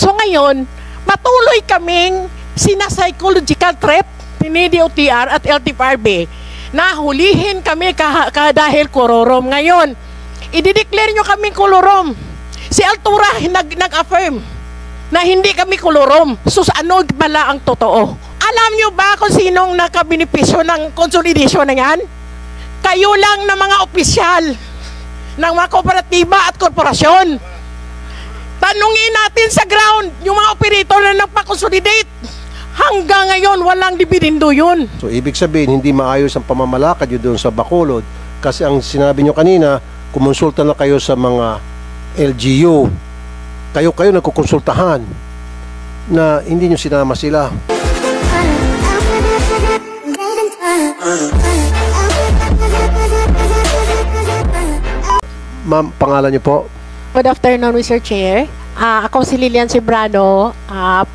So ngayon, patuloy kaming sina-psychological threat ni DOTR at LTFRB na hulihin kami dahil kolorom. Ngayon, i-declare nyo kami kolorom. Si Altura nag-affirm na hindi kami kolorom. So ano pala ang totoo? Alam nyo ba kung sinong nakabinipisyo ng consolidation na yan? Kayo lang na mga opisyal ng mga kooperatiba at korporasyon. Tanungin natin sa ground yung mga operator na nagpa-consolidate. Hanggang ngayon, walang dividendo yun. So, ibig sabihin, hindi maayos ang pamamalakad yun doon sa Bacolod. Kasi ang sinabi nyo kanina, kumonsulta na kayo sa mga LGU. Kayo nagkukonsultahan na hindi nyo sinama sila. Ma'am, pangalan nyo po? Good afternoon, Mr. Chair. Ako si Lilian Cebrano,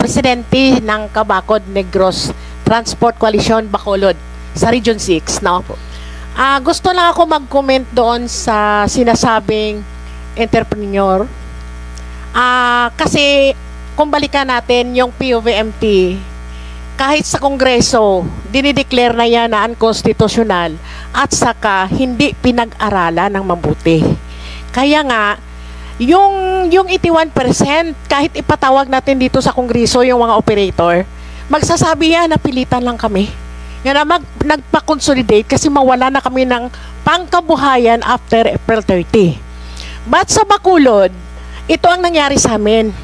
presidente ng Kabacod Negros Transport Coalition Bacolod sa Region 6. No? Gusto lang ako mag-comment doon sa sinasabing entrepreneur. Kasi kung balikan natin yung POVMT, kahit sa Kongreso, dinideclare na yan na unconstitutional at saka hindi pinag-aralan ng mabuti. Kaya nga, yung 81%, kahit ipatawag natin dito sa Kongreso yung mga operator, magsasabi yan na pilitan lang kami. Yan na nagpa-consolidate kasi mawala na kami ng pangkabuhayan after April 30. But sa Bacolod, ito ang nangyari sa amin.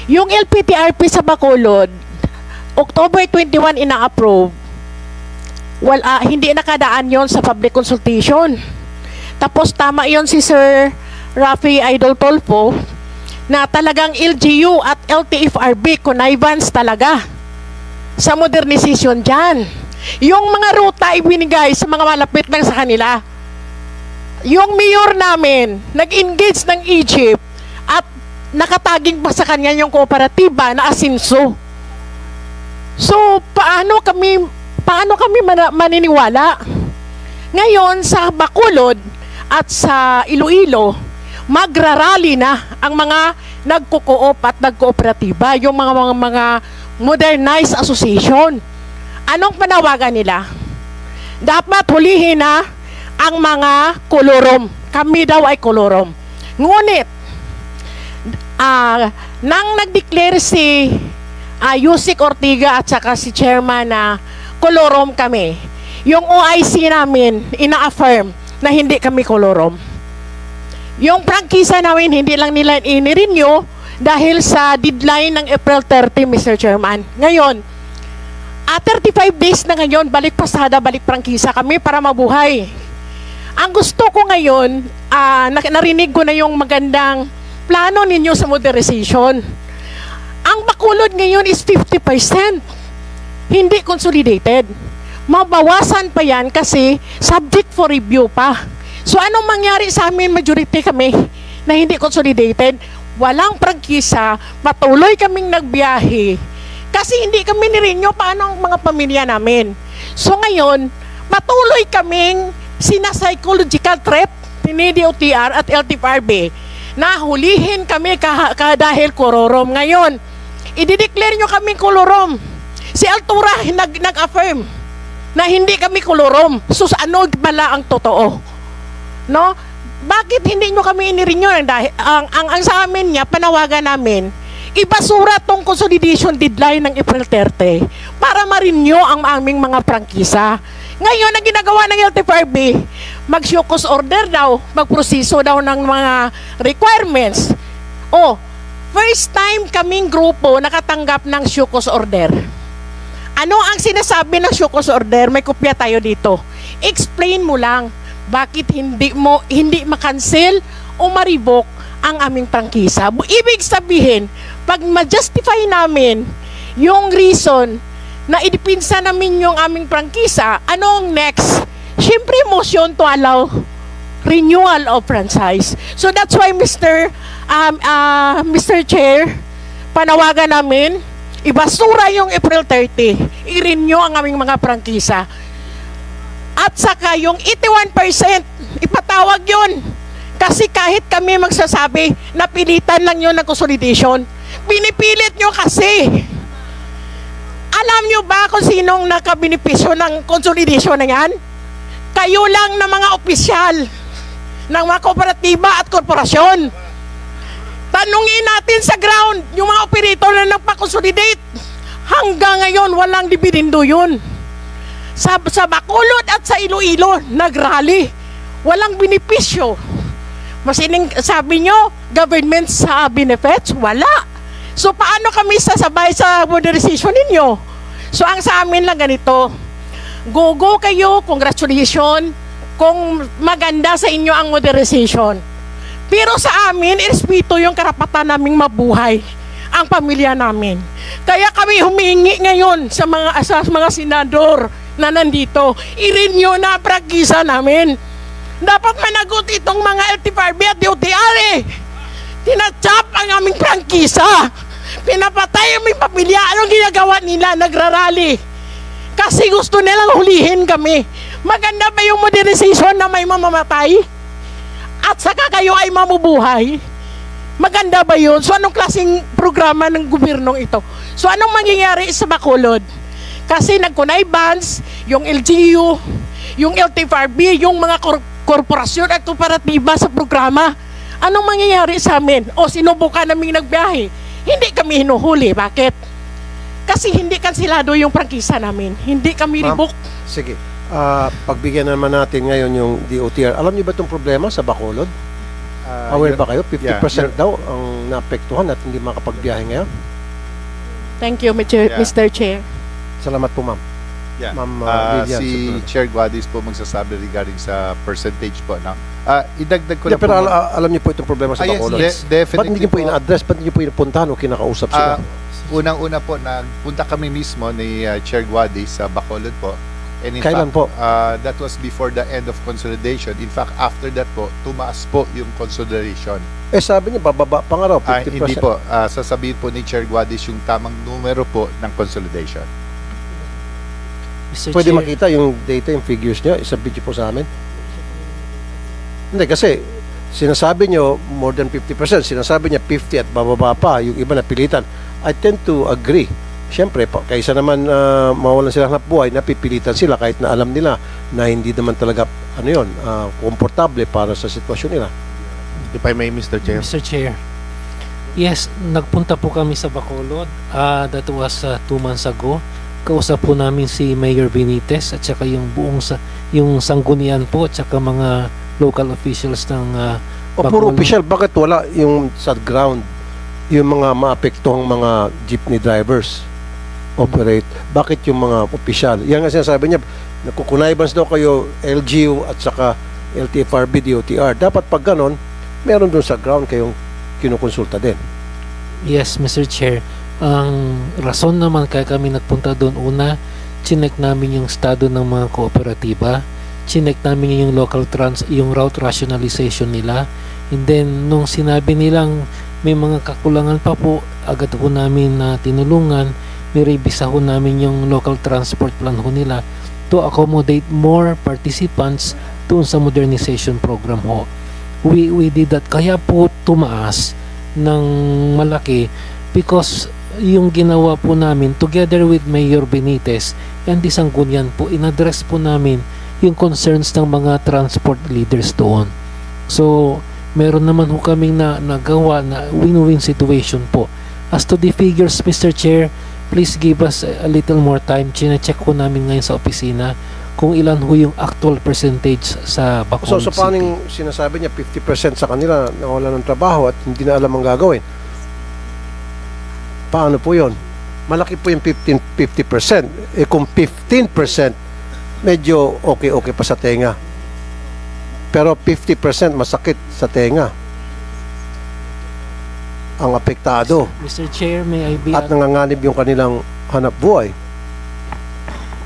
Yung LPTRP sa Bacolod, October 21 ina-approve, hindi nakadaan yon sa public consultation. Tapos tama yon si Sir Rafi Idol Tolpo na talagang LGU at LTFRB connivance talaga sa modernization dyan. Yung mga ruta ibinigay sa mga malapit lang sa kanila. Yung mayor namin nag-engage ng Egypt at nakataging pa sa kanya yung kooperatiba na Asinso. So paano kami maniniwala? Ngayon sa Bacolod at sa Iloilo, magrarally na ang mga nagko-co-op at nagkooperatiba, yung mga modernized association. Anong panawagan nila? Dapat hulihin na ang mga kolorom. Kami daw ay kolorom. Ngunit, nang nag-declare si Yusik Ortiga at saka si chairman na kolorom kami, yung OIC namin ina-affirm na hindi kami kolorom. Yung prangkisa namin, hindi lang nila ini-renew dahil sa deadline ng April 30, Mr. Chairman. Ngayon, 35 days na ngayon, balik pasada, balik prangkisa kami para mabuhay. Ang gusto ko ngayon, narinig ko na yung magandang plano ninyo sa modernization. Ang Bacolod ngayon is 50%. Hindi consolidated. Mabawasan pa yan kasi subject for review pa. So anong mangyari sa amin, majority kami na hindi consolidated, walang prangkisa, patuloy kaming nagbiyahe. Kasi hindi kami nirenew paano ang mga pamilya namin. So ngayon, patuloy kaming sina-psychological threat ni DOTR at LTFRB na hulihin kami dahil kolorom. Ngayon, i-declare nyo kaming kolorom. Si Altura nag-affirm na hindi kami kolorom. So ano pala ang totoo? No? Bakit hindi nyo kami inirenew? Dahil ang sa amin niya, panawagan namin, ibasura tong consolidation deadline ng April 30 para ma-renew ang aming mga prangkisa. Ngayon, ang ginagawa ng LTFRB, mag-show cause order daw, magproseso daw ng mga requirements. First time kaming grupo nakatanggap ng show cause order. Ano ang sinasabi ng show cause order? May kopya tayo dito. Explain mo lang. Bakit hindi makancel o ma-revoke ang aming prangkisa? Ibig sabihin, pag ma-justify namin yung reason na idipinsa namin yung aming prangkisa, anong next? Siyempre, motion to allow renewal of franchise. So that's why Mr. Chair, panawagan namin, ibasura yung April 30, i-renew ang aming mga prangkisa. At saka yung 81%, ipatawag yun. Kasi kahit kami magsasabi, napilitan lang yun ng consolidation. Pinipilit nyo kasi. Alam nyo ba kung sinong nakabinipisyo ng consolidation na yan? Kayo lang na mga opisyal ng mga kooperatiba at korporasyon. Tanungin natin sa ground, yung mga operator na nagpa-consolidate. Hanggang ngayon, walang dividendo yun. Sa Bacolod at sa Iloilo, nag-rally. Walang benepisyo. Masining sabi nyo, government sa benefits? Wala. So, paano kami sasabay sa modernization ninyo? So, ang sa amin lang ganito, go kayo, congratulations, kung maganda sa inyo ang modernization. Pero sa amin, irespeto yung karapatan naming mabuhay, ang pamilya namin. Kaya kami humingi ngayon sa mga senador na nandito, i-renew na prangkisa namin. Dapat managot itong mga LTFRB at DOTR eh. Tinachap ang aming prangkisa. Pinapatay ang aming pamilya. Anong ginagawa nila? Nagrarally. Kasi gusto nilang hulihin kami. Maganda ba yung modernization na may mamamatay? At saka kayo ay mamubuhay? Maganda ba yun? So anong klaseng programa ng gobyernong ito? So anong mangyayari sa Bacolod? Kasi nagkunaybans, yung LGU, yung LTFRB, yung mga korporasyon at kooperatiba sa programa. Anong mangyayari sa amin? O sinubukan naming nagbiyahe? Hindi kami hinuhuli. Bakit? Kasi hindi kansilado yung prangkisa namin. Hindi kami ribok. Sige. Pagbigyan naman natin ngayon yung DOTR. Alam niyo ba itong problema sa Bacolod? Aware ba kayo? 50% daw ang naapektuhan at hindi makapagbiyahe ngayon? Thank you, Mr. Chair. Salamat po, ma'am. Yeah. Ma'am Lilian. Si Chair Guadis po magsasabi regarding sa percentage po. Idagdag ko na pero po. alam niyo po itong problema sa Bacolod. Yes, definitely. Ba't hindi niyo po ina-address? Ba't hindi niyo po inapuntahan o kinakausap sila? Unang-una po, nagpunta kami mismo ni Chair Guadis sa Bacolod po. And in Kailan fact, po? That was before the end of consolidation. In fact, after that po, tumaas po yung consolidation. Sabi niya, bababa pa nga raw, 50%. Hindi po. Sasabihin po ni Chair Guadis yung tamang numero po ng consolidation. Mr. Pwede Chair, makita yung data, yung figures niya, isabit niyo po sa amin. Hindi, kasi sinasabi niyo more than 50%, sinasabi niya 50 at bababa pa, yung iba napilitan. I tend to agree. Siyempre, kaysa naman mawalan sila ng buhay, napipilitan sila kahit na alam nila na hindi naman talaga komportable para sa sitwasyon nila. If I may, Mr. Chair. Mr. Chair, yes, nagpunta po kami sa Bacolod. That was 2 months ago. Kausap po namin si Mayor Benitez at saka yung buong yung sanggunian po at saka mga local officials ng O puro official, bakit wala yung sa ground, yung mga maapektuhang mga jeepney drivers operate? Bakit yung mga official? Yan nga sinasabi niya, nakukunaybans daw kayo LGU at saka LTFRB, DOTR. Dapat pag ganon, meron doon sa ground kayong kinukonsulta din. Yes, Mr. Chair. Ang rason naman kaya kami nagpunta doon, una, chinek namin yung estado ng mga kooperatiba, chinek namin yung yung route rationalization nila, and then nung sinabi nilang may mga kakulangan pa po, agad po namin na tinulungan, nirevisa ho namin yung local transport plan ho nila to accommodate more participants doon sa modernization program ho. We did that, kaya po tumaas ng malaki because yung ginawa po namin together with Mayor Benitez and the Sanggunian po, in-address po namin yung concerns ng mga transport leaders doon. So, meron naman ho kaming nagawa na win-win situation po. As to the figures, Mr. Chair, please give us a little more time. Chine-check ko namin ngayon sa opisina kung ilan ho yung actual percentage sa Bacolod So paano yung sinasabi niya 50% sa kanila nawala ng trabaho at hindi na alam ang gagawin? Paano po yun? Malaki po yung 50%. Kung 15%, medyo okay pa sa tenga. Pero 50% masakit sa tenga. Ang apektado. Mr. Chair, may I be... At nanganganib yung kanilang hanap buhay.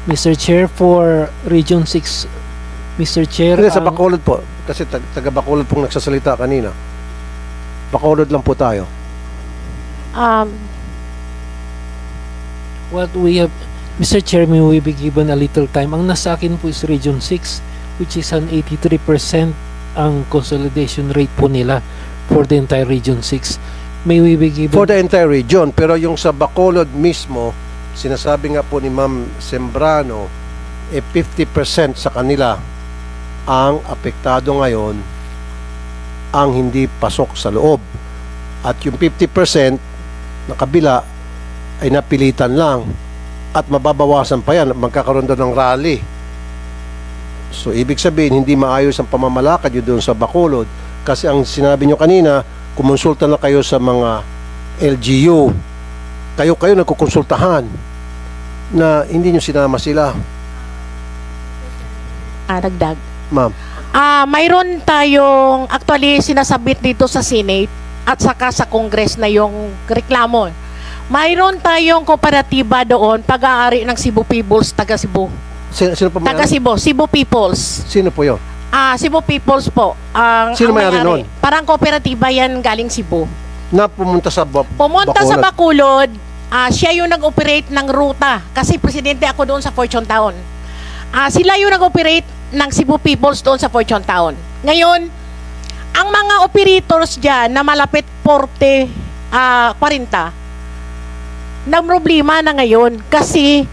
Mr. Chair, for Region 6, Mr. Chair... Hindi, sa Bacolod po. Kasi taga Bacolod pong nagsasalita kanina. Bacolod lang po tayo. What we have, Mr. Chair, may we be given a little time. Ang nasa akin po is Region 6, which is an 83% ang consolidation rate po nila for the entire Region 6. May we be given... For the entire region. Pero yung sa Bacolod mismo, sinasabi nga po ni Ma'am Sembrano, 50% sa kanila ang apektado ngayon ang hindi pasok sa loob. At yung 50% na kabila ay napilitan lang. At mababawasan pa yan. Magkakaroon doon ng rally. So, ibig sabihin, hindi maayos ang pamamalakad yun doon sa Bacolod. Kasi ang sinabi nyo kanina, kumonsulta na kayo sa mga LGU. Kayo nagkukonsultahan na hindi nyo sinama sila. Dagdag. Ma'am. Mayroon tayong, actually, sinasabit dito sa Senate at saka sa Congress na yung reklamo. Mayroon tayong kooperatiba doon, pag-aari ng Cebu Peoples, taga Cebu. Sino po Taga may-ari? Cebu, Cebu Peoples. Sino po yun? Cebu Peoples po. Sino ang may-ari nun? Parang kooperatiba yan galing Cebu. Na pumunta sa Pumunta Bacolod. sa Bacolod, siya yung nag-operate ng ruta. Kasi presidente ako doon sa Fortune Town. Sila yung nag-operate ng Cebu Peoples doon sa Fortune Town. Ngayon, ang mga operators dyan na malapit 40, 40, na problema na ngayon kasi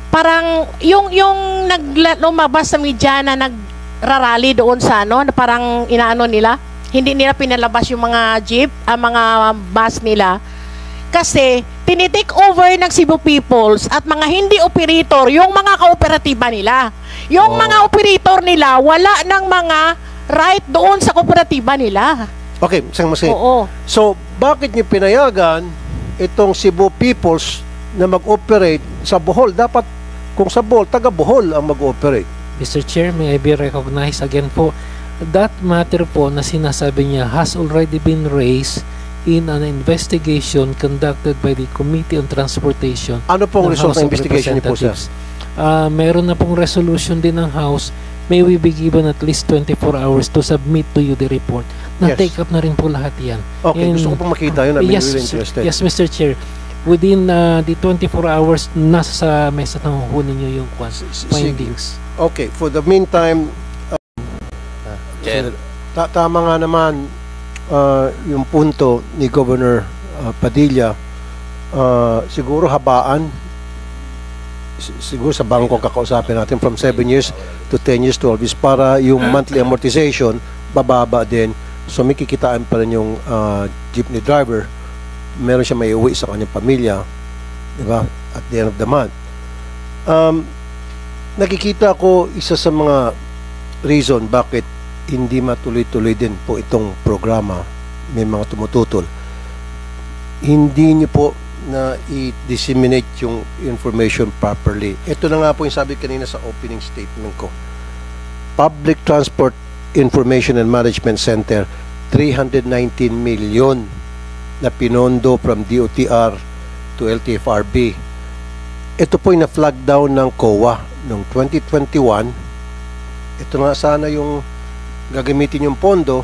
parang yung lumabas sa media na nagrarally doon sa na parang inaano nila, hindi nila pinalabas yung mga jeep, mga bus nila kasi tinitake over ng Cebu Peoples at mga hindi operator yung mga kooperatiba nila. Yung mga operator nila wala ng mga right doon sa kooperatiba nila. Okay, isang masing. Oo. So, bakit niyo pinayagan itong Cebu Peoples na mag-operate sa Bohol? Dapat, kung sa Bohol, taga Bohol ang mag-operate. Mr. Chair, may I be recognized again po? That matter po na sinasabi niya has already been raised in an investigation conducted by the Committee on Transportation. Ano pong ng result House ng of investigation niyo po, sir? Representatives. Meron na pong resolution din ng House. May we be given at least 24 hours to submit to you the report. Na-take up na rin po lahat yan. Okay, And, gusto ko pong makita yun. I'm yes, really interested. yes, Mr. Chair. Within the 24 hours, nasa sa mesa na huhunin nyo yung findings. Okay, for the meantime, Chair. tama nga naman yung punto ni Governor Padilla. Siguro habaan, siguro sa bangko kakausapin natin from 7 years to 10 years, 12 years para yung monthly amortization bababa din. So may kikitaan pa rin yung jeepney driver. Meron siya may uwi sa kanyang pamilya, di ba? At the end of the month. Nakikita ko isa sa mga reason bakit hindi matuloy-tuloy din po itong programa. May mga tumututol. Hindi niyo po na i-disseminate yung information properly. Ito na nga po yung sabi kanina sa opening statement ko. Public Transport Information and Management Center, 319 million na pinondo from DOTR to LTFRB. Ito po yung na-flag down ng COA noong 2021. Ito nga sana yung gagamitin yung pondo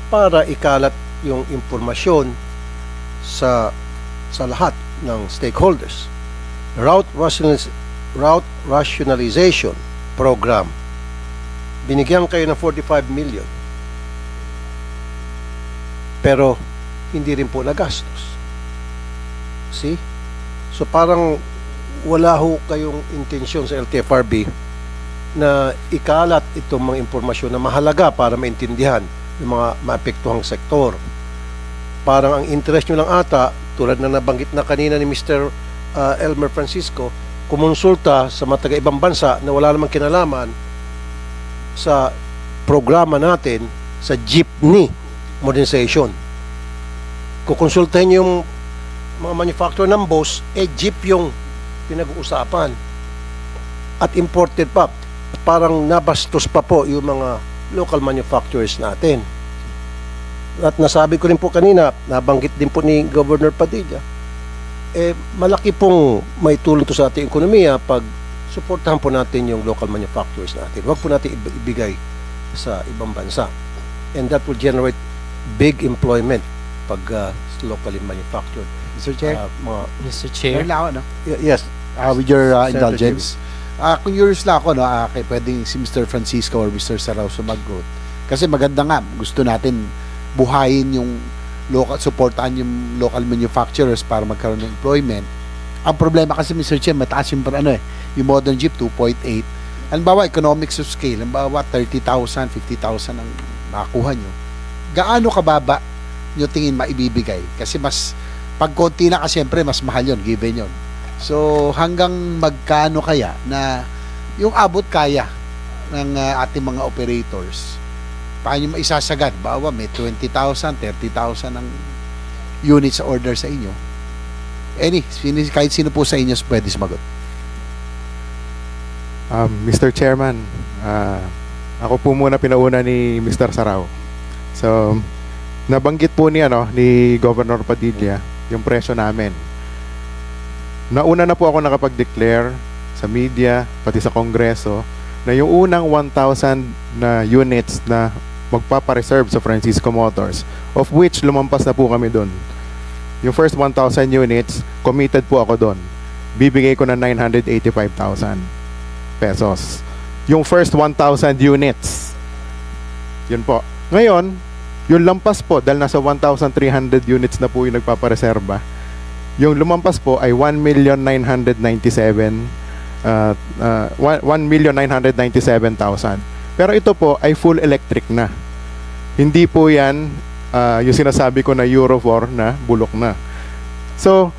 para ikalat yung impormasyon sa lahat ng stakeholders. Route Rationalization Program. Binigyan kayo ng 45 million. Pero hindi rin po nagastos. See? So parang wala ho kayong intensyon sa LTFRB na ikalat itong mga impormasyon na mahalaga para maintindihan ng mga maapektuhang sektor. Parang ang interest nyo lang ata, tulad na nabanggit na kanina ni Mr. Elmer Francisco, kumonsulta sa mga taga-ibang bansa na wala namang kinalaman sa programa natin sa jeepney modernization. Kukonsultahin yung mga manufacturer ng bus, jeep yung pinag-uusapan. At imported pa. Parang nabastos pa po yung mga local manufacturers natin. At nasabi ko rin po kanina, nabanggit din po ni Governor Padilla, malaki pong may tulong to sa ating ekonomiya pag suportahan po natin yung local manufacturers natin. Huwag po natin ibigay sa ibang bansa. And that will generate big employment pag locally manufactured. Mr. Chair? Mr. Chair? Meron lang ako, no? Yes. With your Senator indulgence. Curious lang ako, no? Pwedeng si Mr. Francisco or Mr. Sarao sumagot. Kasi maganda nga, gusto natin buhayin yung local, supportahan yung local manufacturers para magkaroon ng employment. Ang problema kasi, Mr. Chair, mataas yung, yung modern jeep, 2.8. Halimbawa, economics of scale, halimbawa, 30,000, 50,000 ang makakuha nyo. Gaano kababa nyo tingin maibibigay? Kasi pag konti na kasi, siyempre, mas mahal yun, given yun. So, hanggang magkano kaya na yung abot kaya ng ating mga operators? Paano nyo maisasagad? Bawa, may 20,000, 30,000 ang units sa order sa inyo. Kahit sino po sa inyo pwede sumagot. Mr. Chairman, ako po muna pinauna ni Mr. Sarao. So, nabanggit po ni Governor Padilla yung presyo namin. Nauna na po ako nakapag-declare sa media, pati sa Kongreso, na yung unang 1,000 na units na magpapareserve sa Francisco Motors, of which lumampas na po kami doon. Yung first 1,000 units, committed po ako doon. Bibigay ko na 985,000 pesos. Yung first 1,000 units. Yun po. Ngayon, yung lampas po, dahil nasa 1,300 units na po yung nagpapareserba, yung lumampas po ay 1,997,000. Pero ito po ay full electric na. Hindi po yan yung sinasabi ko na Euro 4 na bulok na. So,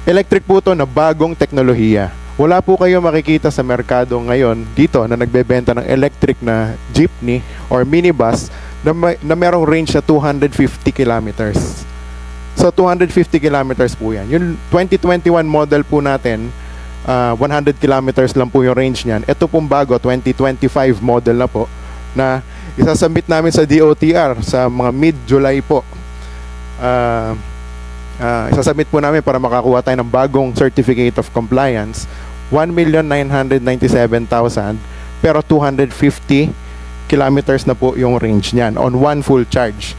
electric po ito na bagong teknolohiya. Wala po kayo makikita sa merkado ngayon dito na nagbebenta ng electric na jeepney or minibus na merong range na 250 kilometers. So, 250 kilometers po yan. Yung 2021 model po natin, 100 kilometers lang po yung range niyan. Ito pong bago, 2025 model na po, na isasubmit namin sa DOTR sa mga mid-July po. Isasubmit po namin para makakuha tayo ng bagong Certificate of Compliance. 1,997,000 pero 250 kilometers na po yung range niyan on one full charge.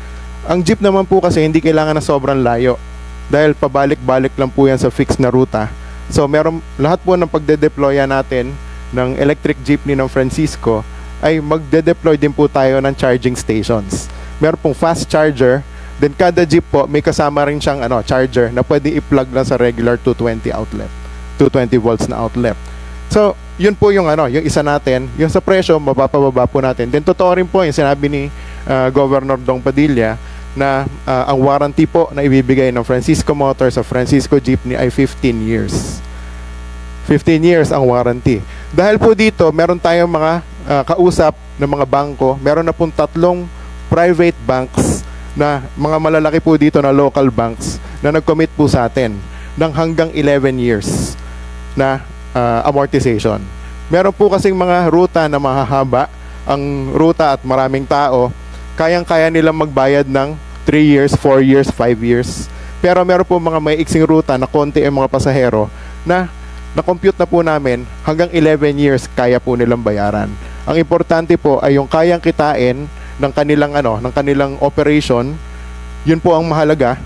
Ang jeep naman po kasi hindi kailangan na sobrang layo dahil pabalik-balik lang po yan sa fixed na ruta. So lahat po ng pagde-deploya natin ng electric jeepney ng Francisco ay magde-deploy din po tayo ng charging stations. Meron pong fast charger, then kada jeep po may kasama rin siyang charger na pwede i-plug lang sa regular 220 outlet, 220 volts na outlet. So, yun po yung yung isa natin, yung sa presyo mababa po natin. Then totoo rin po yung sinabi ni Governor Dong Padilla na ang warranty po na ibibigay ng Francisco Motors sa Francisco Jeepney ay 15 years. 15 years ang warranty. Dahil po dito, meron tayong mga kausap ng mga bangko, meron na pong 3 private banks na mga malalaki po dito na local banks na nag-commit po sa atin ng hanggang 11 years na amortization. Meron po kasing mga ruta na mahahaba, ang ruta at maraming tao, kayang-kaya nilang magbayad ng 3 years, 4 years, 5 years. Pero meron po mga may iksing ruta na konti ang mga pasahero na na-compute na po namin hanggang 11 years kaya po nilang bayaran. Ang importante po ay yung kayang kitain ng kanilang operation, yun po ang mahalaga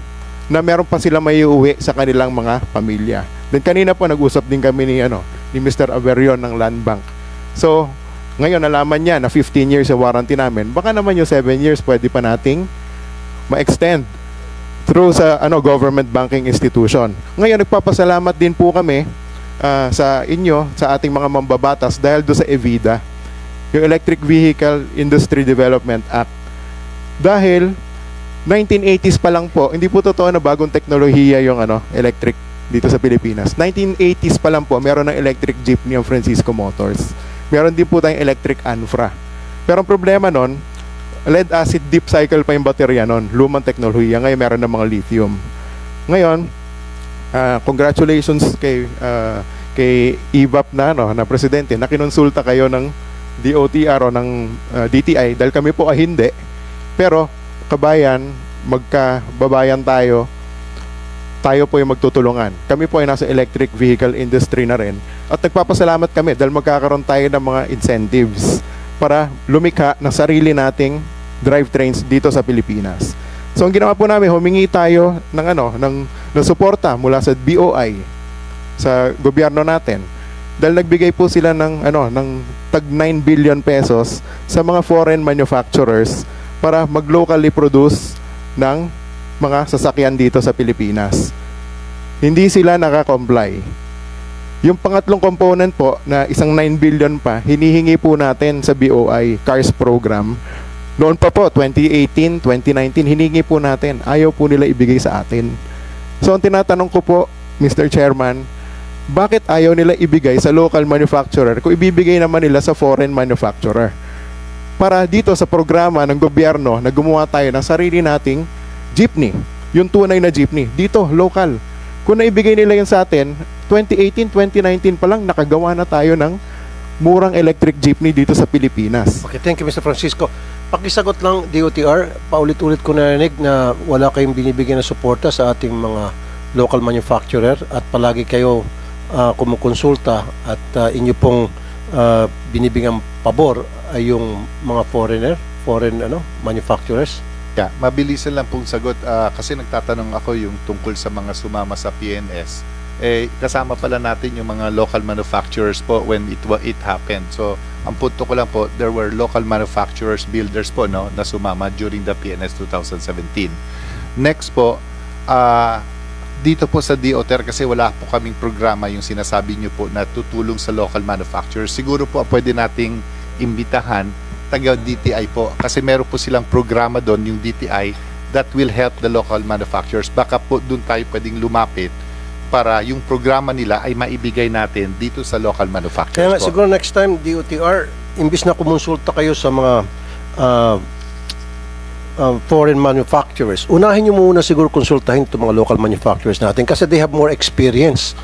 na meron pa sila may uuwi sa kanilang mga pamilya. Then kanina po nag-usap din kami ni Mr. Averion ng Land Bank. So, ngayon nalaman niya na 15 years yung warranty namin. Baka naman yung 7 years pwede pa nating ma-extend through sa government banking institution. Ngayon nagpapasalamat din po kami sa inyo, sa ating mga mambabatas dahil do sa EVIDA, yung Electric Vehicle Industry Development Act. Dahil 1980s pa lang po, hindi po totoo na bagong teknolohiya yung electric dito sa Pilipinas. 1980s pa lang po, meron ng electric jeepney ang Francisco Motors. Meron din po tayong electric Anfra. Pero ang problema nun, lead acid deep cycle pa yung baterya nun, lumang teknolohiya. Ngayon meron ng mga lithium. Ngayon, congratulations kay IVAP na presidente na kinonsulta kayo ng DOTR o ng DTI dahil kami po hindi. Pero kabayan, magkababayan tayo po yung magtutulungan. Kami po ay nasa electric vehicle industry na rin at nagpapasalamat kami dahil magkakaroon tayo ng mga incentives para lumikha ng sarili nating drivetrains dito sa Pilipinas. So ang ginawa po namin, humingi tayo ng suporta mula sa BOI sa gobyerno natin. Dahil nagbigay po sila ng tag 9 billion pesos sa mga foreign manufacturers para mag-locally produce ng mga sasakyan dito sa Pilipinas. Hindi sila nakakomply. Yung pangatlong component po na isang 9 billion pa, hinihingi po natin sa BOI CARS program. Noon pa po, 2018, 2019, hinihingi po natin. Ayaw po nila ibigay sa atin. So ang tinatanong ko po, Mr. Chairman, bakit ayaw nila ibigay sa local manufacturer kung ibibigay naman nila sa foreign manufacturer? Para dito sa programa ng gobyerno na gumawa tayo ng sarili nating jeepney, yung tunay na jeepney, dito, local. Kung naibigay nila yun sa atin, 2018, 2019 pa lang, nakagawa na tayo ng murang electric jeepney dito sa Pilipinas. Okay, thank you, Mr. Francisco. Pakisagot lang, DOTR, paulit-ulit ko narinig na wala kayong binibigyan na suporta sa ating mga local manufacturer at palagi kayo kumukonsulta at inyo pong binibigyan pabor ay yung mga foreign manufacturers. Yeah, mabilisan lang pong sagot kasi nagtatanong ako yung tungkol sa mga sumama sa PNS. Kasama pala natin yung mga local manufacturers po when it happened. So, ang punto ko lang po, there were local manufacturers, builders po no, na sumama during the PNS 2017. Next po, dito po sa DOTR kasi wala po kaming programa yung sinasabi nyo po na tutulong sa local manufacturers. Siguro po pwede nating imbitahan taga DTI po kasi meron po silang programa doon, yung DTI, that will help the local manufacturers. Baka po doon tayo pwedeng lumapit para yung programa nila ay maibigay natin dito sa local manufacturers. Kaya nga, po. siguro next time, DOTR, imbis na kumonsulta kayo sa mga foreign manufacturers, unahin nyo muna siguro konsultahin itong mga local manufacturers natin kasi they have more experience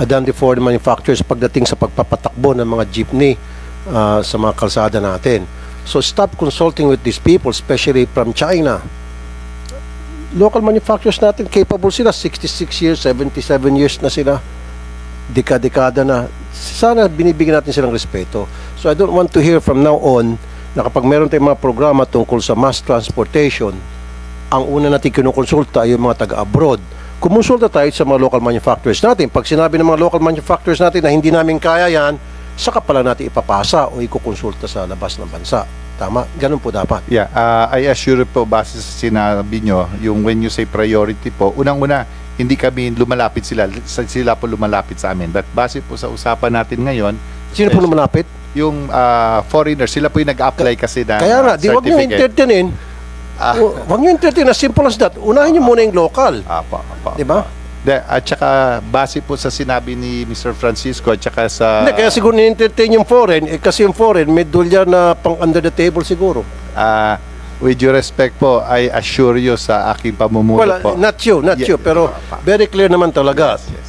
than the foreign manufacturers pagdating sa pagpapatakbo ng mga jeepney sa mga kalsada natin. So stop consulting with these people, especially from China. Local manufacturers natin, capable sila, 66 years, 77 years na sila, dekada na. Sana binibigyan natin silang respeto. So I don't want to hear from now on na kapag meron tayong mga programa tungkol sa mass transportation, ang una natin kinukonsulta ay yung mga taga-abroad. Kumonsulta tayo sa mga local manufacturers natin. Pag sinabi ng mga local manufacturers natin na hindi namin kaya yan, saka pala natin ipapasa o ikukonsulta sa labas ng bansa. Tama? Ganun po dapat. Yeah, I assure po base sa sinabi nyo, yung when you say priority po, unang-una, hindi kami lumalapit sila po lumalapit sa amin. But base po sa usapan natin ngayon, Sino po lumalapit? yung foreigners, sila po yung nag-apply kasi na Kaya nga, di wag nyo certificate. entertainin. Wag nyo entertainin. As simple as that. Unahin nyo muna yung local. Apa. Di ba? At saka, base po sa sinabi ni Mr. Francisco at saka sa... Hindi, kaya siguro ni-entertain yung foreign. Kasi yung foreign, may dolyar na pang under the table siguro. with due respect po, I assure you sa aking pamumuno po. Not you. Pero very clear naman talaga. Yes.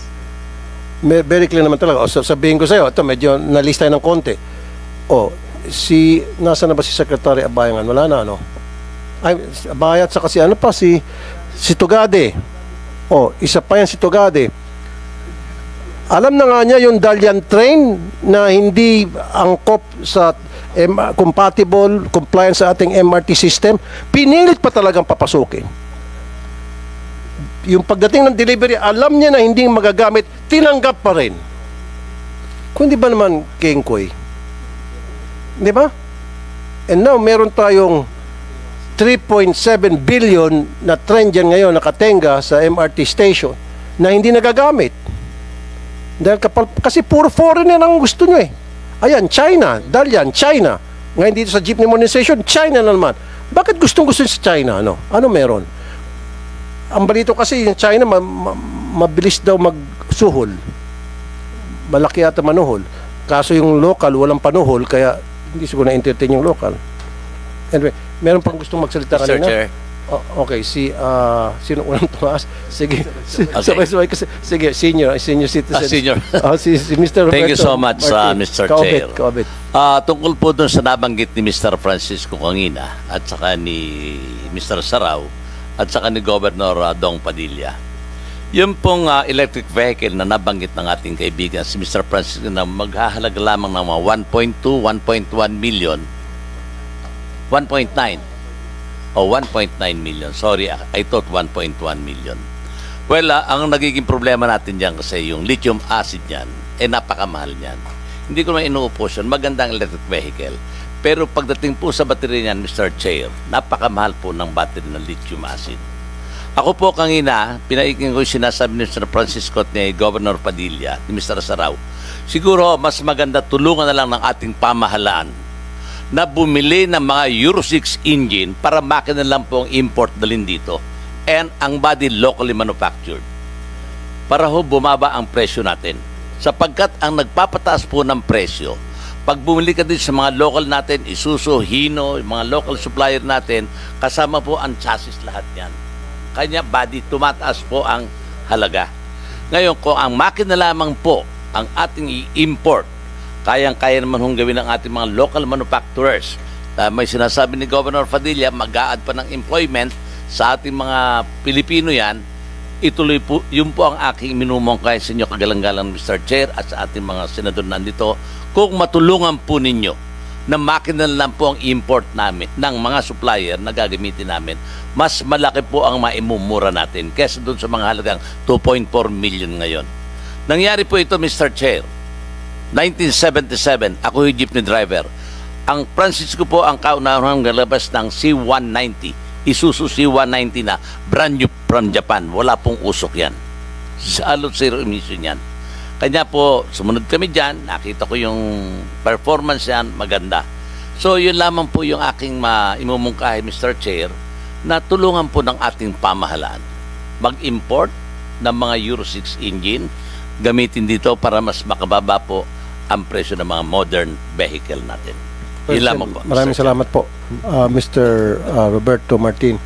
Very clear naman talaga. O, sabihin ko sa'yo, ito medyo nalista ng konti. Nasa na ba si Secretary Abayangan? Wala na, ano? Ay, Abaya at saka si Tugade. Isa pa yan si Tugade. Alam na nga niya yung Dalian train na hindi angkop sa compatible, compliance sa ating MRT system. Pinilit pa talagang papasukin. Yung pagdating ng delivery, alam niya na hindi magagamit, tinanggap pa rin. Kung di ba naman, Kengkoy? Di ba? And now, meron tayong 3.7 billion na train dyan ngayon nakatenga sa MRT station na hindi nagagamit. Dahil kasi puro foreigner ang gusto nyo eh. Ayan, China. Dalian, China. Ngayon dito sa jeepney modernization, China na naman. Bakit gustong-gusto sa China? Ano meron? Ang balito kasi yung China mabilis daw magsuhol. Malaki yata manuhol. Kaso yung local walang panuhol kaya hindi siguro na-entertain yung local. Anyway, meron pang gustong magsalita Mr. kanina? Chair. Okay, sino unang tumaas? Sige. Sabay-sabay kasi. Sige, senior citizen. Senior. si Mr. Roberto. Thank you so much, Mr. Chair. Kaobit. Tungkol po dun sa nabanggit ni Mr. Francisco Cangina at saka ni Mr. Sarao at saka ni Governor Dong Padilla. Yung pong electric vehicle na nabanggit ng ating kaibigan si Mr. Francisco na maghahalaga lamang ng mga 1.2, 1.1 million, 1.9 o 1.9 million. Sorry, I thought 1.1 million. Well, ang nagiging problema natin dyan kasi yung lithium acid yan, napakamahal niyan. Hindi ko naman inuupos yun. Magandang electric vehicle. Pero pagdating po sa battery niyan, Mr. Chair, napakamahal po ng battery ng lithium acid. Ako po kanina, pinaikin ko yung sinasabi ni Mr. Francisco at ni Governor Padilla, ni Mr. Saraw. Siguro, mas maganda tulungan na lang ng ating pamahalaan na bumili ng mga Euro 6 engine para makina lang po ang import dalhin dito. And ang body locally manufactured. Para ho bumaba ang presyo natin. Sapagkat ang nagpapataas po ng presyo, pag bumili ka din sa mga local natin, Isuzu, Hino, yung mga local supplier natin, kasama po ang chassis lahat yan. Kanya body, tumataas po ang halaga. Ngayon, kung ang makina lamang po ang ating i-import, kayang-kaya naman hong gawin ng ating mga local manufacturers. May sinasabi ni Governor Padilla, mag-a-add pa ng employment sa ating mga Pilipino yan. Ituloy po, yun po ang aking minumungkay sa inyo kagalang-galang Mr. Chair at sa ating mga senador nandito. Kung matulungan po ninyo na makina lang po ang import namin ng mga supplier na gagamitin namin, mas malaki po ang maimumura natin kesa doon sa mga halagang 2.4 million ngayon. Nangyari po ito, Mr. Chair. 1977, ako yung jeepney driver. Ang Francisco po ang kaunahang galabas ng C-190, Isuzu C-190 na brand new from Japan. Wala pong usok yan. Salot zero emission yan. Kanya po, sumunod kami dyan, nakita ko yung performance yan, maganda. So, yun lamang po yung aking imumungkahi, Mr. Chair, na tulungan po ng ating pamahalaan. Mag-import ng mga Euro 6 engine, gamitin dito para mas makababa po ang presyo ng mga modern vehicle natin. Yun lamang po. Maraming salamat po, Mr. Roberto Martin.